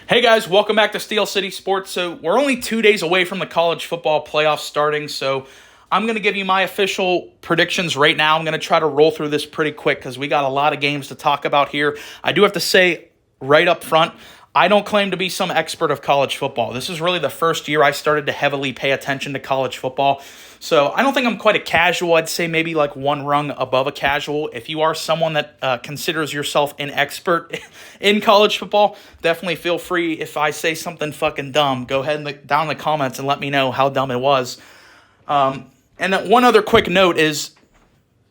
Hey guys, welcome back to Steel City Sports. So we're only 2 days away from the college football playoffs starting, so I'm going to give you my official predictions right now. I'm going to try to roll through this pretty quick because we got a lot of games to talk about here. I do have to say right up front, I don't claim to be some expert of college football. This is really the first year I started to heavily pay attention to college football. So I don't think I'm quite a casual. I'd say maybe like one rung above a casual. If you are someone that considers yourself an expert in college football, definitely feel free. If I say something fucking dumb, go ahead and down in the comments and let me know how dumb it was. And one other quick note is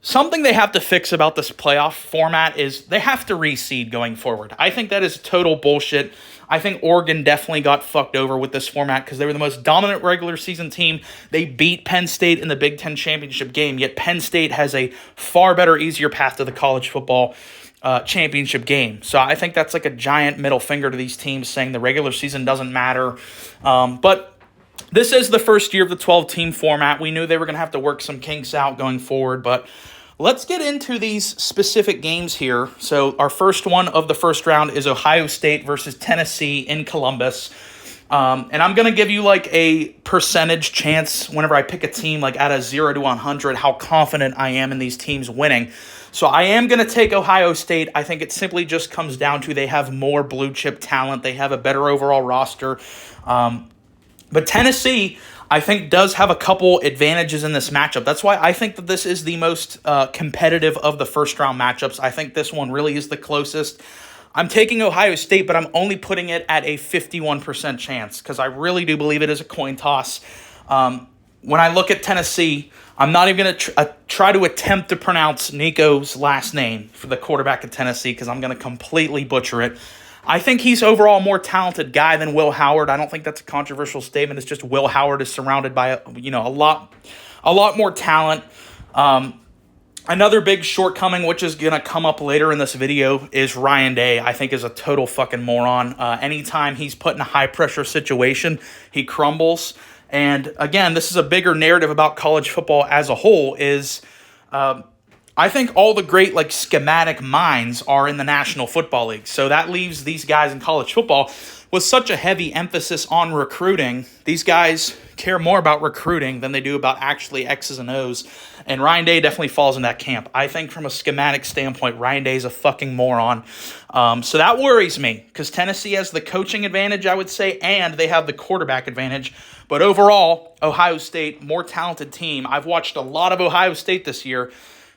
something they have to fix about this playoff format is they have to reseed going forward. I think that is total bullshit. I think Oregon definitely got fucked over with this format because they were the most dominant regular season team. They beat Penn State in the Big Ten championship game, yet Penn State has a far better, easier path to the college football championship game. So I think that's like a giant middle finger to these teams saying the regular season doesn't matter. But this is the first year of the 12-team format. We knew they were going to have to work some kinks out going forward, but let's get into these specific games here. So our first one of the first round is Ohio State versus Tennessee in Columbus. And I'm going to give you like a percentage chance whenever I pick a team, like out of 0 to 100, how confident I am in these teams winning. So I am going to take Ohio State. I think it simply just comes down to they have more blue chip talent. They have a better overall roster. But Tennessee, I think, does have a couple advantages in this matchup. That's why I think that this is the most competitive of the first-round matchups. I think this one really is the closest. I'm taking Ohio State, but I'm only putting it at a 51% chance because I really do believe it is a coin toss. When I look at Tennessee, I'm not even going to try to attempt to pronounce Nico's last name for the quarterback of Tennessee because I'm going to completely butcher it. I think he's overall a more talented guy than Will Howard. I don't think that's a controversial statement. It's just Will Howard is surrounded by a lot more talent. Another big shortcoming, which is gonna come up later in this video, is Ryan Day. I think is a total fucking moron. Anytime he's put in a high pressure situation, he crumbles. And again, this is a bigger narrative about college football as a whole. I think all the great schematic minds are in the National Football League. So that leaves these guys in college football with such a heavy emphasis on recruiting. These guys care more about recruiting than they do about actually X's and O's. And Ryan Day definitely falls in that camp. I think from a schematic standpoint, Ryan Day is a fucking moron. So that worries me because Tennessee has the coaching advantage, I would say, and they have the quarterback advantage. But overall, Ohio State, more talented team. I've watched a lot of Ohio State this year.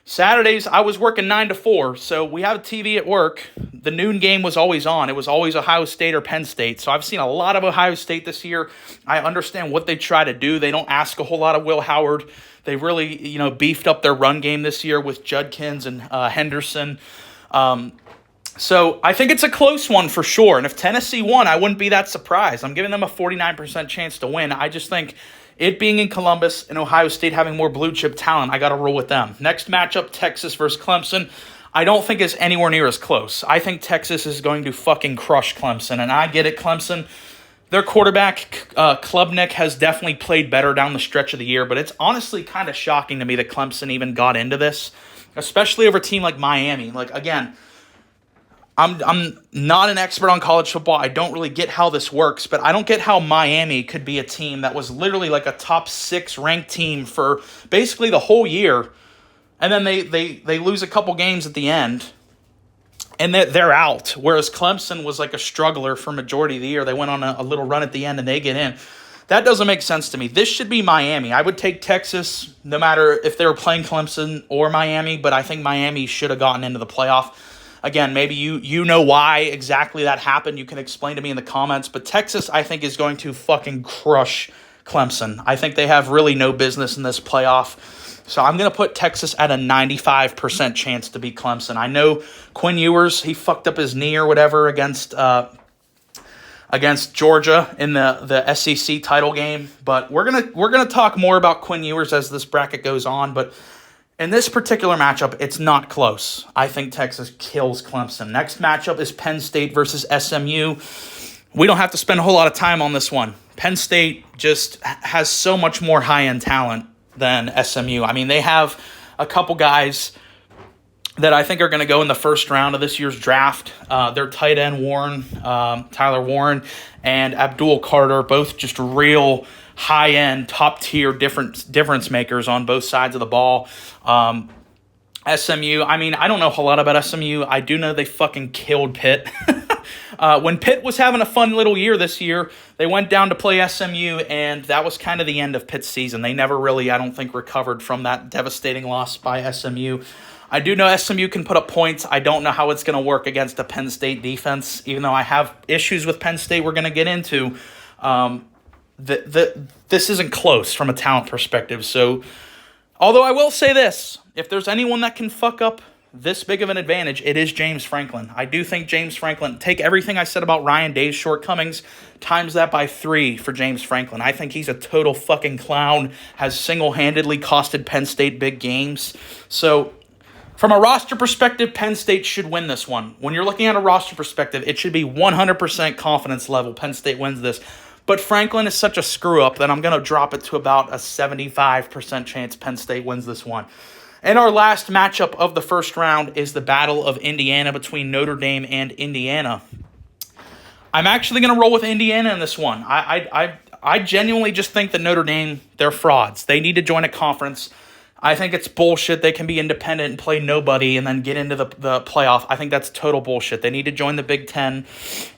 Saturdays, I was working 9 to 4, so we have a TV at work. The noon game was always on. It was always Ohio State or Penn State. So I've seen a lot of Ohio State this year. I understand what they try to do. They don't ask a whole lot of Will Howard. They really, beefed up their run game this year with Judkins and Henderson. So I think it's a close one for sure. And if Tennessee won, I wouldn't be that surprised. I'm giving them a 49% chance to win. I just think it being in Columbus and Ohio State having more blue chip talent, I got to roll with them. Next matchup, Texas versus Clemson. I don't think it's anywhere near as close. I think Texas is going to fucking crush Clemson. And I get it, Clemson. Their quarterback, Klubnik, has definitely played better down the stretch of the year. But it's honestly kind of shocking to me that Clemson even got into this, especially over a team like Miami. Again, I'm not an expert on college football. I don't really get how this works, but I don't get how Miami could be a team that was literally like a top 6 ranked team for basically the whole year, and then they lose a couple games at the end, and they're out. Whereas Clemson was like a struggler for majority of the year. They went on a little run at the end, and they get in. That doesn't make sense to me. This should be Miami. I would take Texas no matter if they were playing Clemson or Miami, but I think Miami should have gotten into the playoff. Again, maybe you know why exactly that happened. You can explain to me in the comments. But Texas, I think, is going to fucking crush Clemson. I think they have really no business in this playoff. So I'm going to put Texas at a 95% chance to beat Clemson. I know Quinn Ewers, he fucked up his knee or whatever against Georgia in the SEC title game. But we're gonna talk more about Quinn Ewers as this bracket goes on. But in this particular matchup, it's not close. I think Texas kills Clemson. Next matchup is Penn State versus SMU. We don't have to spend a whole lot of time on this one. Penn State just has so much more high-end talent than SMU. I mean, they have a couple guys that I think are going to go in the first round of this year's draft. Their tight end, Tyler Warren, and Abdul Carter, both just real high-end, top-tier difference makers on both sides of the ball. SMU, I mean, I don't know a whole lot about SMU. I do know they fucking killed Pitt. When Pitt was having a fun little year this year, they went down to play SMU, and that was kind of the end of Pitt's season. They never really, I don't think, recovered from that devastating loss by SMU. I do know SMU can put up points. I don't know how it's going to work against a Penn State defense, even though I have issues with Penn State we're going to get into. This isn't close from a talent perspective. So, although I will say this, if there's anyone that can fuck up this big of an advantage, it is James Franklin. I do think James Franklin, take everything I said about Ryan Day's shortcomings, times that by 3 for James Franklin. I think he's a total fucking clown, has single-handedly costed Penn State big games. So, from a roster perspective, Penn State should win this one. When you're looking at a roster perspective, it should be 100% confidence level Penn State wins this. But Franklin is such a screw-up that I'm going to drop it to about a 75% chance Penn State wins this one. And our last matchup of the first round is the Battle of Indiana between Notre Dame and Indiana. I'm actually going to roll with Indiana in this one. I genuinely just think that Notre Dame, they're frauds. They need to join a conference. I think it's bullshit. They can be independent and play nobody and then get into the playoff. I think that's total bullshit. They need to join the Big Ten.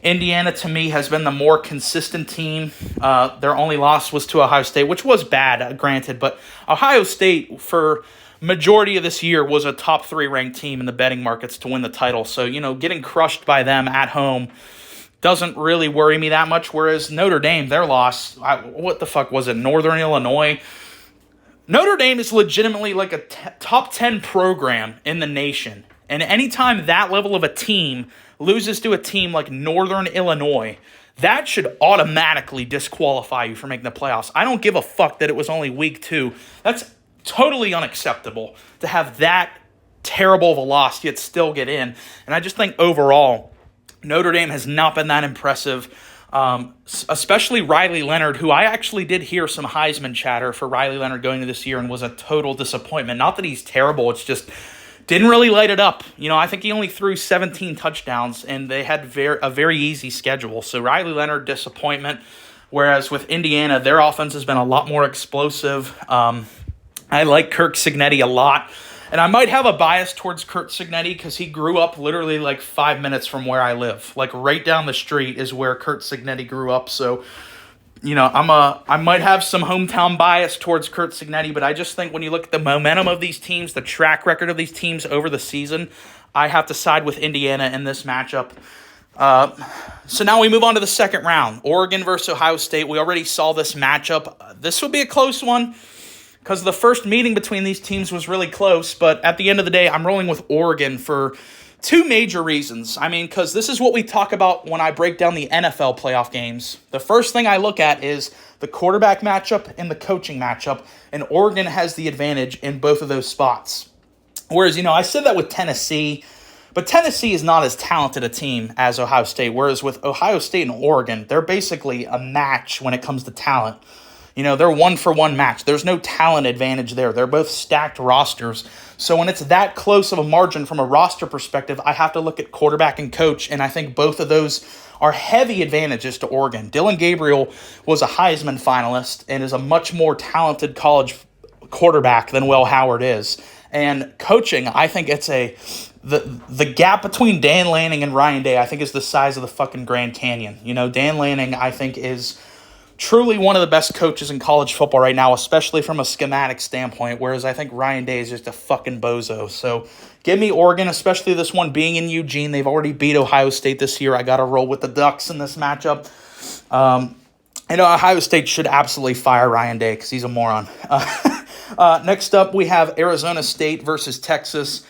Indiana, to me, has been the more consistent team. Their only loss was to Ohio State, which was bad, granted. But Ohio State, for majority of this year, was a top 3 ranked team in the betting markets to win the title. So, getting crushed by them at home doesn't really worry me that much. Whereas Notre Dame, their loss, what the fuck was it, Northern Illinois? Notre Dame is legitimately like a top 10 program in the nation. And anytime that level of a team loses to a team like Northern Illinois, that should automatically disqualify you from making the playoffs. I don't give a fuck that it was only week 2. That's totally unacceptable to have that terrible of a loss yet still get in. And I just think overall, Notre Dame has not been that impressive. Especially Riley Leonard, who I actually did hear some Heisman chatter for Riley Leonard going into this year and was a total disappointment. Not that he's terrible, it's just didn't really light it up. I think he only threw 17 touchdowns, and they had a very easy schedule. So Riley Leonard, disappointment. Whereas with Indiana, their offense has been a lot more explosive. I like Kirk Cignetti a lot. And I might have a bias towards Curt Cignetti because he grew up literally like 5 minutes from where I live. Like right down the street is where Curt Cignetti grew up. So, I might have some hometown bias towards Curt Cignetti, but I just think when you look at the momentum of these teams, the track record of these teams over the season, I have to side with Indiana in this matchup. So now we move on to the second round. Oregon versus Ohio State. We already saw this matchup. This will be a close one, because the first meeting between these teams was really close, but at the end of the day, I'm rolling with Oregon for 2 major reasons. I mean, because this is what we talk about when I break down the NFL playoff games. The first thing I look at is the quarterback matchup and the coaching matchup, and Oregon has the advantage in both of those spots. Whereas, I said that with Tennessee, but Tennessee is not as talented a team as Ohio State, whereas with Ohio State and Oregon, they're basically a match when it comes to talent. They're 1-for-1 match. There's no talent advantage there. They're both stacked rosters. So when it's that close of a margin from a roster perspective, I have to look at quarterback and coach, and I think both of those are heavy advantages to Oregon. Dylan Gabriel was a Heisman finalist and is a much more talented college quarterback than Will Howard is. And coaching, I think it's the gap between Dan Lanning and Ryan Day, I think, is the size of the fucking Grand Canyon. Dan Lanning, I think, is truly one of the best coaches in college football right now, especially from a schematic standpoint, whereas I think Ryan Day is just a fucking bozo. So give me Oregon, especially this one being in Eugene. They've already beat Ohio State this year. I got to roll with the Ducks in this matchup. Ohio State should absolutely fire Ryan Day because he's a moron. Next up, we have Arizona State versus Texas.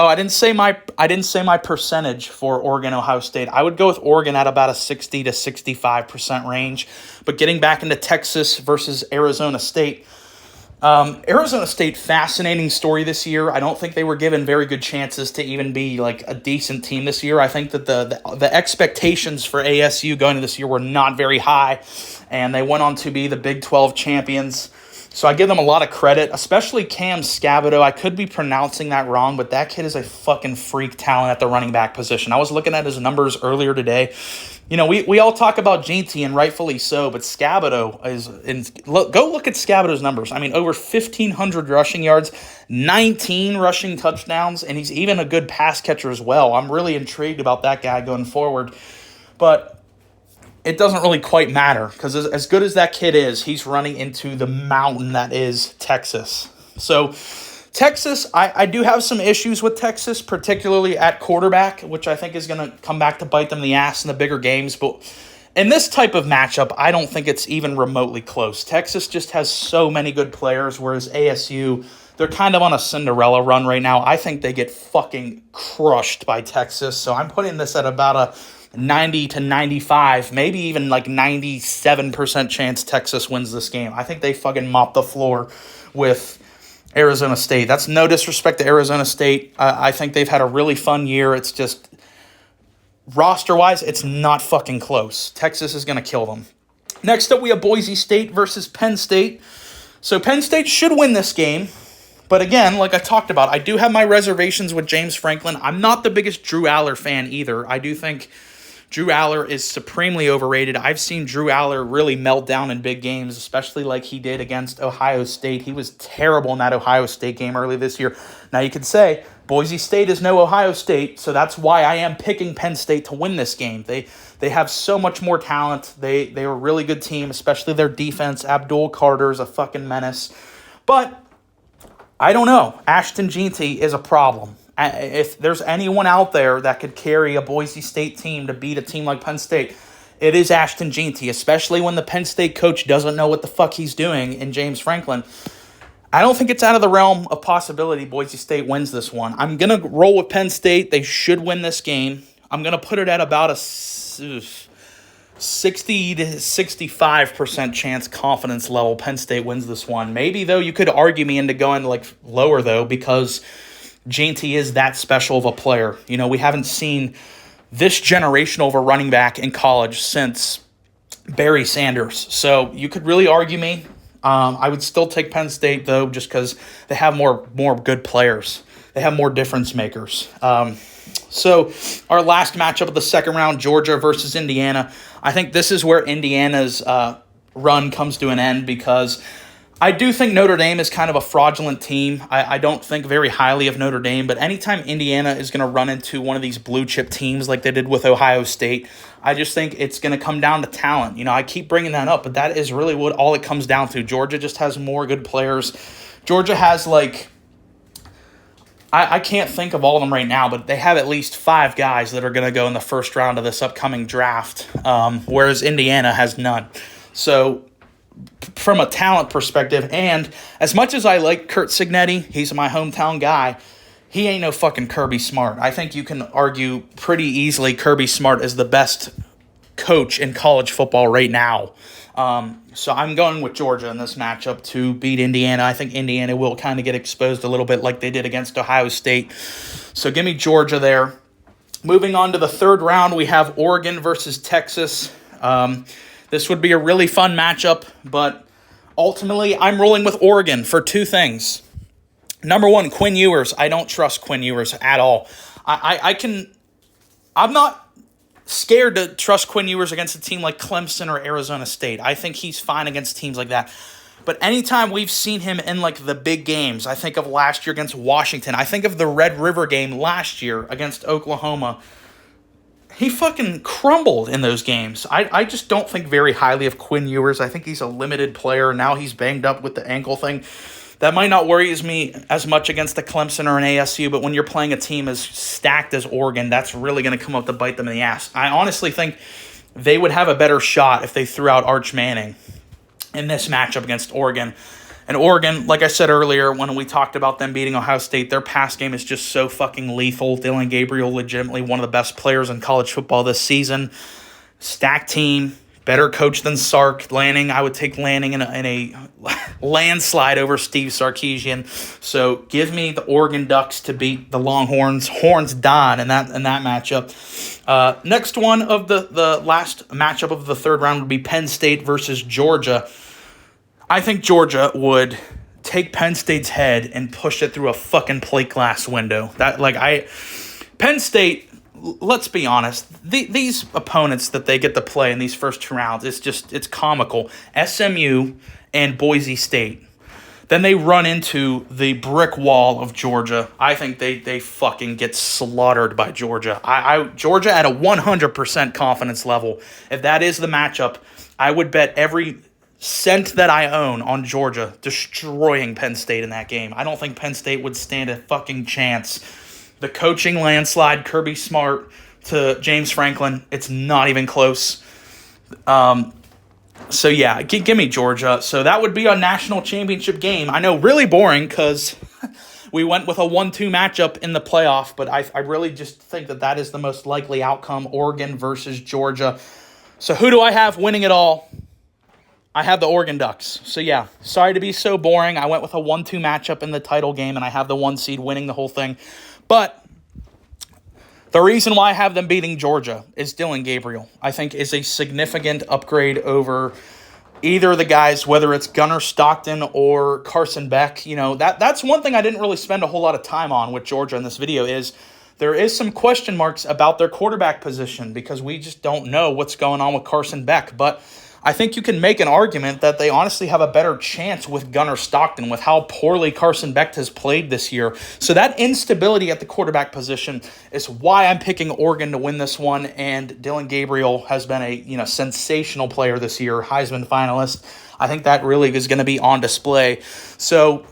Oh, I didn't say my percentage for Oregon, Ohio State. I would go with Oregon at about a 60 to 65% range. But getting back into Texas versus Arizona State, Arizona State, fascinating story this year. I don't think they were given very good chances to even be like a decent team this year. I think that the expectations for ASU going into this year were not very high, and they went on to be the Big 12 champions. So I give them a lot of credit, especially Cam Scabado. I could be pronouncing that wrong, but that kid is a fucking freak talent at the running back position. I was looking at his numbers earlier today. You know, we all talk about Jeanty, and rightfully so, but Scabado is go look at Scabado's numbers. I mean, over 1,500 rushing yards, 19 rushing touchdowns, and he's even a good pass catcher as well. I'm really intrigued about that guy going forward. But it doesn't really quite matter because as good as that kid is, he's running into the mountain that is Texas. So Texas, I do have some issues with Texas, particularly at quarterback, which I think is going to come back to bite them in the ass in the bigger games. But in this type of matchup, I don't think it's even remotely close. Texas just has so many good players, whereas ASU, they're kind of on a Cinderella run right now. I think they get fucking crushed by Texas. So I'm putting this at about a 90 to 95, maybe even like 97% chance Texas wins this game. I think they fucking mop the floor with Arizona State. That's no disrespect to Arizona State. I think they've had a really fun year. It's just roster-wise, it's not fucking close. Texas is going to kill them. Next up, we have Boise State versus Penn State. So Penn State should win this game. But again, like I talked about, I do have my reservations with James Franklin. I'm not the biggest Drew Aller fan either. I do think Drew Aller is supremely overrated. I've seen Drew Aller really melt down in big games, especially like he did against Ohio State. He was terrible in that Ohio State game early this year. Now you could say Boise State is no Ohio State, so that's why I am picking Penn State to win this game. They have so much more talent. They are a really good team, especially their defense. Abdul Carter is a fucking menace. But I don't know. Ashton Jeanty is a problem. If there's anyone out there that could carry a Boise State team to beat a team like Penn State, it is Ashton Jeanty, especially when the Penn State coach doesn't know what the fuck he's doing in James Franklin. I don't think it's out of the realm of possibility Boise State wins this one. I'm going to roll with Penn State. They should win this game. I'm going to put it at about a 60 to 65% chance confidence level Penn State wins this one. Maybe, though, you could argue me into going like lower, though, because Jeanty is that special of a player. You know, we haven't seen this generational of a running back in college since Barry Sanders. So you could really argue me. I would still take Penn State, though, just because they have more good players. They have more difference makers. So our last matchup of the second round, Georgia versus Indiana. I think this is where Indiana's run comes to an end because I do think Notre Dame is kind of a fraudulent team. I don't think very highly of Notre Dame, but anytime Indiana is going to run into one of these blue chip teams like they did with Ohio State, I just think it's going to come down to talent. You know, I keep bringing that up, but that is really what all it comes down to. Georgia just has more good players. Georgia has I can't think of all of them right now, but they have at least 5 guys that are going to go in the first round of this upcoming draft, whereas Indiana has none. So from a talent perspective, and as much as I like Curt Cignetti, he's my hometown guy, he ain't no fucking Kirby Smart. I think you can argue pretty easily Kirby Smart is the best coach in college football right now. So I'm going with Georgia in this matchup to beat Indiana. I think Indiana will kind of get exposed a little bit like they did against Ohio State. So give me Georgia there. Moving on to the third round, we have Oregon versus Texas. This would be a really fun matchup, but ultimately I'm rolling with Oregon for 2 things. Number 1, Quinn Ewers. I don't trust Quinn Ewers at all. I'm not scared to trust Quinn Ewers against a team like Clemson or Arizona State. I think he's fine against teams like that. But anytime we've seen him in like the big games, I think of last year against Washington. I think of the Red River game last year against Oklahoma. He fucking crumbled in those games. I just don't think very highly of Quinn Ewers. I think he's a limited player. Now he's banged up with the ankle thing. That might not worry me as much against the Clemson or an ASU, but when you're playing a team as stacked as Oregon, that's really going to come up to bite them in the ass. I honestly think they would have a better shot if they threw out Arch Manning in this matchup against Oregon. And Oregon, like I said earlier, when we talked about them beating Ohio State, their pass game is just so fucking lethal. Dylan Gabriel, legitimately one of the best players in college football this season. Stacked team, better coach than Sark. Lanning, I would take Lanning in a landslide over Steve Sarkisian. So give me the Oregon Ducks to beat the Longhorns. Horns Don in that matchup. Next one of the last matchup of the third round would be Penn State versus Georgia. I think Georgia would take Penn State's head and push it through a fucking plate glass window. Penn State, let's be honest, these opponents that they get to play in these first 2 rounds, it's comical. SMU and Boise State. Then they run into the brick wall of Georgia. I think they fucking get slaughtered by Georgia. Georgia at a 100% confidence level. If that is the matchup, I would bet every cent that I own on Georgia destroying Penn State in that game. I don't think Penn State would stand a fucking chance. The coaching landslide, Kirby Smart to James Franklin, it's not even close. So yeah, give me Georgia. So that would be a national championship game. I know, really boring because we went with a 1-2 matchup in the playoff, but I really just think that is the most likely outcome, Oregon versus Georgia. So who do I have winning it all? I have the Oregon Ducks. So yeah, sorry to be so boring. I went with a 1-2 matchup in the title game, and I have the 1 seed winning the whole thing. But the reason why I have them beating Georgia is Dillon Gabriel, I think, is a significant upgrade over either of the guys, whether it's Gunnar Stockton or Carson Beck. You know, that's one thing I didn't really spend a whole lot of time on with Georgia in this video is there is some question marks about their quarterback position because we just don't know what's going on with Carson Beck. But I think you can make an argument that they honestly have a better chance with Gunnar Stockton with how poorly Carson Beck has played this year. So that instability at the quarterback position is why I'm picking Oregon to win this one. And Dillon Gabriel has been a sensational player this year, Heisman finalist. I think that really is going to be on display. So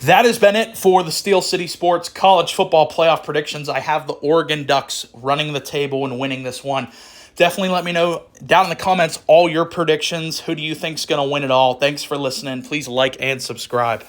that has been it for the Steel City Sports College Football Playoff predictions. I have the Oregon Ducks running the table and winning this one. Definitely let me know down in the comments all your predictions. Who do you think is going to win it all? Thanks for listening. Please like and subscribe.